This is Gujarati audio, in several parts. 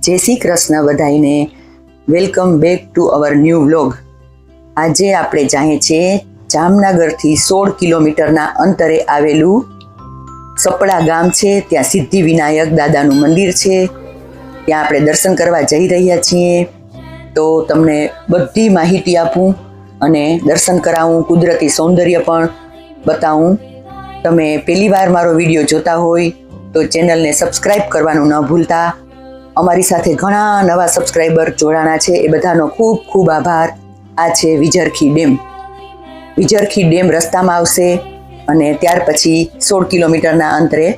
જય શ્રી કૃષ્ણ બધાઈને. Welcome back to our new vlog. આજે આપણે જાણીએ છીએ જામનગરથી 16 કિલોમીટરના અંતરે આવેલું સપડા ગામ છે. ત્યાં સિદ્ધિ વિનાયક દાદાનું મંદિર છે. ત્યાં આપણે દર્શન કરવા જઈ રહ્યા છીએ. તો તમને બધી માહિતી આપું અને દર્શન કરાવું, કુદરતી સૌંદર્ય પણ બતાવું. તમે પહેલી વાર મારો વિડીયો જોતા હોય તો ચેનલને સબસ્ક્રાઈબ કરવાનું ન ભૂલતા. અમારી સાથે ઘણા નવા સબસ્ક્રાઈબર જોડાણા છે, એ બધાનો ખૂબ ખૂબ આભાર. આ છે વિજરખી ડેમ. વિજરખી ડેમ રસ્તામાં આવશે અને ત્યાર પછી 16 કિલોમીટરના અંતરે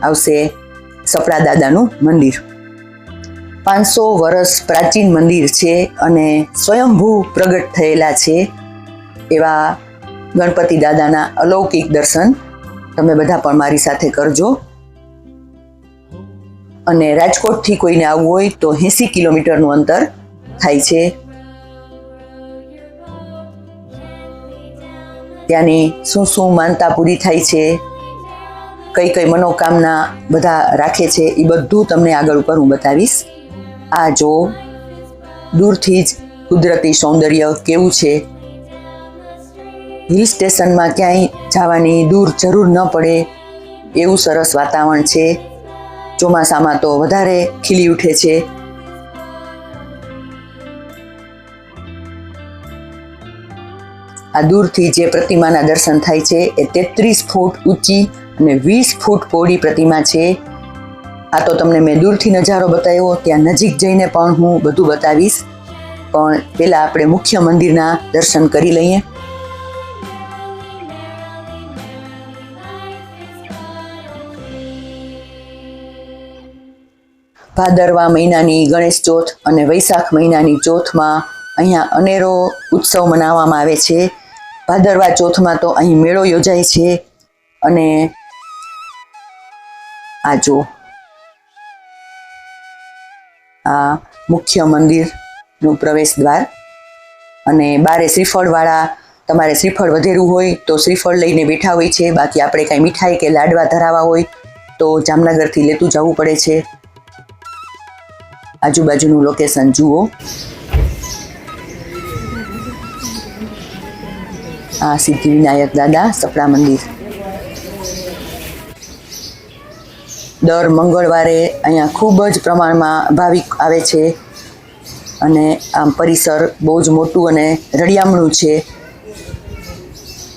આવશે સપડા દાદાનું મંદિર. 500 વર્ષ પ્રાચીન મંદિર છે અને સ્વયંભૂ પ્રગટ થયેલા છે એવા ગણપતિ દાદાના અલૌકિક દર્શન તમે બધા પણ મારી સાથે કરજો. અને રાજકોટથી કોઈને આવવું હોય તો 80 કિલોમીટરનું અંતર થાય છે. ત્યાંની શું માનતા પૂરી થાય છે, કઈ મનોકામના બધા રાખે છે, એ બધું તમને આગળ ઉપર હું બતાવીશ. આ જો દૂરથી જ કુદરતી સૌંદર્ય કેવું છે. હિલ સ્ટેશનમાં ક્યાંય જવાની દૂર જરૂર ન પડે એવું સરસ વાતાવરણ છે. ચોમાસામાં તો વધારે ખીલી ઉઠે છે. આ દૂરથી જે પ્રતિમાના દર્શન થાય છે એ 33 ફૂટ ઊંચી અને 20 ફૂટ પહોળી પ્રતિમા છે. આ તો તમને મેં દૂરથી નજારો બતાવ્યો, ત્યાં નજીક જઈને પણ હું બધું બતાવીશ. પણ પહેલાં આપણે મુખ્ય મંદિરના દર્શન કરી લઈએ. ભાદરવા મહિનાની ગણેશ ચોથ અને વૈશાખ મહિનાની ચોથમાં અહીંયા અનેરો ઉત્સવ મનાવવામાં આવે છે. ભાદરવા ચોથમાં તો અહીં મેળો યોજાય છે. અને આ જો આ મુખ્ય મંદિરનું પ્રવેશ દ્વાર. અને બારે શ્રીફળવાળા, તમારે શ્રીફળ વધેરું હોય તો શ્રીફળ લઈને બેઠા હોય છે. બાકી આપણે કાંઈ મીઠાઈ કે લાડવા ધરાવવા હોય તો જામનગરથી લેતું જવું પડે છે. આજુબાજુનું લોકેશન જુઓ. આ સિદ્ધિ વિનાયક દાદા સપડા મંદિર. દર મંગળવારે અહીંયા ખૂબ જ પ્રમાણમાં ભાવિક આવે છે. અને આમ પરિસર બહુ જ મોટું અને રળિયામણું છે.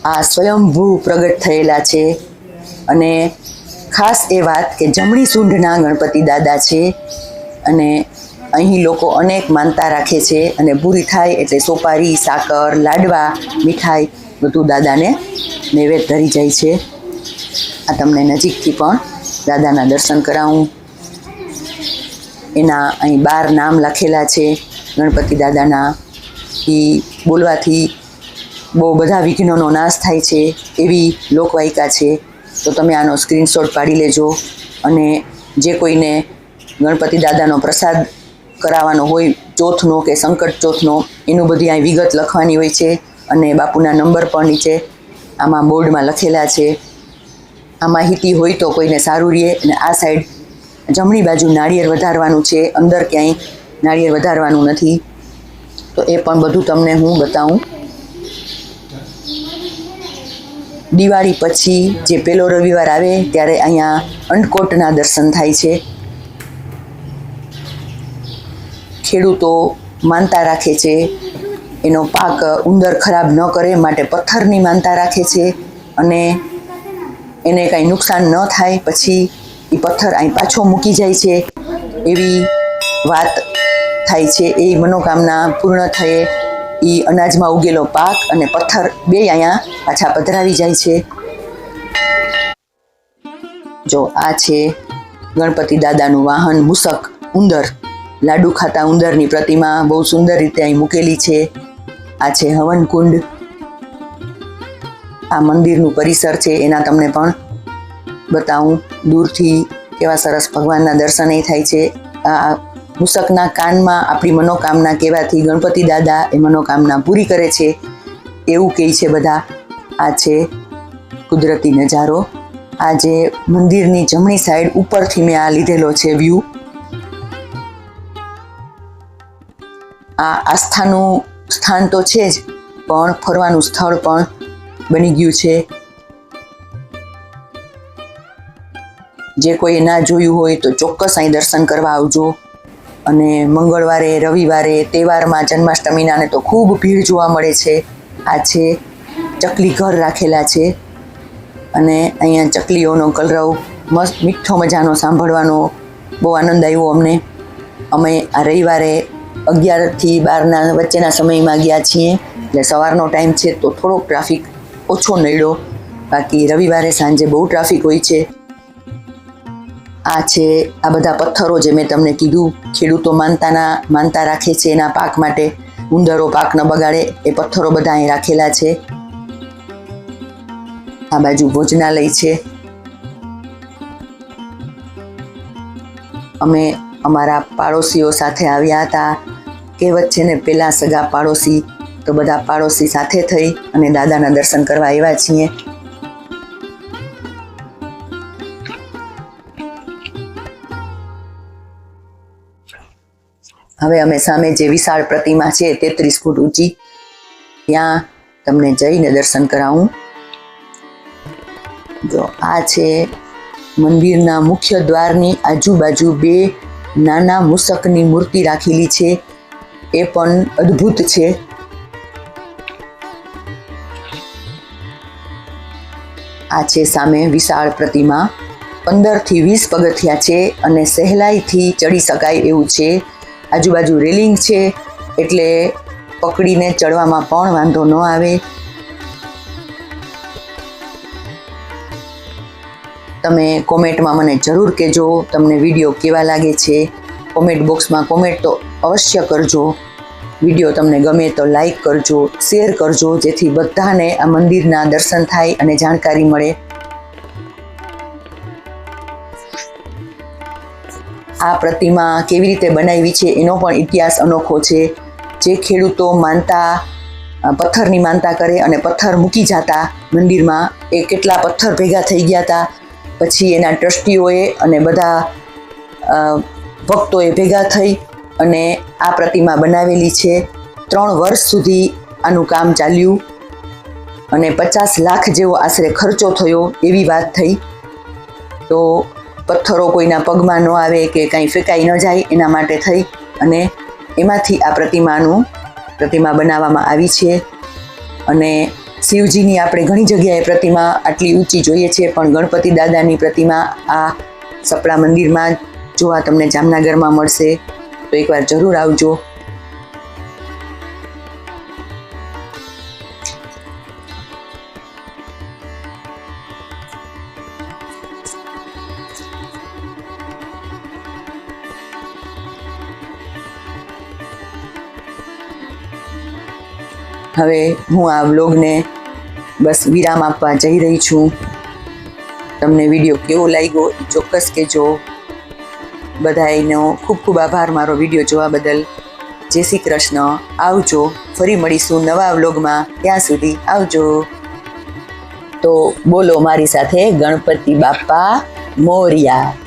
આ સ્વયંભૂ પ્રગટ થયેલા છે. અને ખાસ એ વાત કે જમણી સૂંઢના ગણપતિ દાદા છે. અને અહીં લોકો અનેક માનતા રાખે છે અને પૂરી થાય એટલે સોપારી, સાકર, લાડવા, મીઠાઈ બધું દાદાને નૈવેદ્ય ધરી જાય છે. આ તમને નજીકથી પણ દાદાના દર્શન કરાવું. એના અહીં 12 નામ લખેલા છે ગણપતિ દાદાના. એ બોલવાથી બહુ બધા વિઘ્નોનો નાશ થાય છે એવી લોકવાયકા છે. તો તમે આનો સ્ક્રીનશોટ પાડી લેજો. અને જે કોઈને ગણપતિ દાદાનો પ્રસાદ કરાવવાનો હોય, ચોથનો કે સંકટ ચોથનો, એનું બધી અહીં વિગત લખવાની હોય છે. અને બાપુના નંબર પણ નીચે આમાં બોર્ડમાં લખેલા છે. આ માહિતી હોય તો કોઈને સારું રહે. અને આ સાઈડ જમણી બાજુ નાળિયેર વધારવાનું છે, અંદર ક્યાંય નાળિયેર વધારવાનું નથી. તો એ પણ બધું તમને હું બતાવું. દિવાળી પછી જે પહેલો રવિવાર આવે ત્યારે અહીંયા અંડકોટના દર્શન થાય છે. ખેડૂતો માનતા રાખે છે એનો પાક ઉંદર ખરાબ ન કરે માટે પથ્થરની માનતા રાખે છે. અને એને કાંઈ નુકસાન ન થાય પછી એ પથ્થર અહીં પાછો મૂકી જાય છે એવી વાત થાય છે. એ મનોકામના પૂર્ણ થયે એ અનાજમાં ઉગેલો પાક અને પથ્થર બે અહીંયા પાછા પધરાવી જાય છે. જો આ છે ગણપતિ દાદાનું વાહન મૂષક ઉંદર. લાડુ ખાતા ઉંદરની પ્રતિમા બહુ સુંદર રીતે અહીં મૂકેલી છે. આ છે હવનકુંડ. આ મંદિરનું પરિસર છે એના તમને પણ બતાવું. દૂરથી કેવા સરસ ભગવાનના દર્શન થાય છે. આ મૂષકના કાનમાં આપણી મનોકામના કહેવાથી ગણપતિ દાદા એ મનોકામના પૂરી કરે છે એવું કહે છે બધા. આ છે કુદરતી નજારો. આ જે મંદિરની જમણી સાઈડ ઉપરથી મેં આ લીધેલો છે વ્યૂ. આ આસ્થાનું સ્થાન તો છે જ, પણ ફરવાનું સ્થળ પણ બની ગયું છે. જે કોઈએ ના જોયું હોય તો ચોક્કસ અહીં દર્શન કરવા આવજો. અને મંગળવારે, રવિવારે, તહેવારમાં, જન્માષ્ટમીના તો ખૂબ ભીડ જોવા મળે છે. આ છે ચકલી ઘર રાખેલા છે અને અહીંયા ચકલીઓનો કલરવ મસ્ત મીઠો મજાનો સાંભળવાનો બહુ આનંદ આવ્યો અમને. અમે આ રવિવારે 11 થી 12 વચ્ચેના સમયમાં ગયા છીએ, એટલે સવારનો ટાઈમ છે તો થોડોક ટ્રાફિક ઓછો નડ્યો, બાકી રવિવારે સાંજે બહુ ટ્રાફિક હોય છે. આ છે આ બધા પથ્થરો જે મેં તમને કીધું, ખેડૂતો માનતા રાખે છે એના પાક માટે, ઉંદરો પાક ન બગાડે એ પથ્થરો બધા અહીં રાખેલા છે. આ બાજુ ભોજનાલય છે. અમે અમારા પાડોશીઓ સાથે આવ્યા હતા. કહેવત છે ને, પેલા સગા પાડોશી, તો બધા પાડોશી સાથે થઈ અને દાદાના દર્શન કરવા આવ્યા છીએ. હવે અમે સામે જે વિશાળ પ્રતિમા છે 33 ફૂટ ઊંચી, ત્યાં તમને જઈને દર્શન કરાવું. જો આ છે મંદિરના મુખ્ય દ્વારની આજુબાજુ 2 નાના મૂષકની મૂર્તિ રાખેલી છે, એ પણ અદ્ભુત છે. આ છે સામે વિશાળ પ્રતિમા. 15 થી 20 પગથિયા છે અને સહેલાઈથી ચડી શકાય એવું છે. આજુબાજુ રેલિંગ છે એટલે પકડીને ચડવામાં પણ વાંધો ન આવે. તમે કોમેન્ટમાં મને જરૂર કહેજો તમને વિડીયો કેવા લાગે છે. કોમેન્ટ બોક્સમાં કોમેન્ટ તો અવશ્ય કરજો. વિડીયો તમને ગમે તો લાઈક કરજો, શેર કરજો, જેથી બધાને આ મંદિરના દર્શન થાય અને જાણકારી મળે. આ પ્રતિમા કેવી રીતે બનાવી છે એનો પણ ઇતિહાસ અનોખો છે. જે ખેડૂતો પથ્થરની માનતા કરે અને પથ્થર મૂકી જતા મંદિરમાં, એ કેટલા પથ્થર ભેગા થઈ ગયા હતા. પછી એના ટ્રસ્ટીઓએ અને બધા ભક્તોએ ભેગા થઈ અને આ પ્રતિમા બનાવેલી છે. 3 વર્ષ સુધી આનું કામ ચાલ્યું અને 50 લાખ જેવો આશરે ખર્ચો થયો એવી વાત થઈ. તો પથ્થરો કોઈના પગમાં ન આવે કે કાંઈ ફેંકાઈ ન જાય એના માટે થઈ અને એમાંથી આ પ્રતિમા બનાવવામાં આવી છે. અને શિવજીની આપણે ઘણી જગ્યાએ પ્રતિમા આટલી ઊંચી જોઈએ છે, પણ ગણપતિ દાદાની પ્રતિમા આ સપડા મંદિરમાં જોવા તમને જામનગરમાં મળશે, તો એકવાર જરૂર આવજો. હવે હું આ વ્લોગને બસ વિરામ આપવા જઈ રહી છું. તમને વિડીયો કેવો લાગ્યો એ ચોક્કસ કહેજો. બધાયનો ખૂબ ખૂબ આભાર મારો વિડીયો જોવા બદલ. જય શ્રી કૃષ્ણ. આવજો. ફરી મળીશું નવા વ્લોગમાં. ત્યાં સુધી આવજો. તો બોલો મારી સાથે, ગણપતિ બાપ્પા મોરિયા.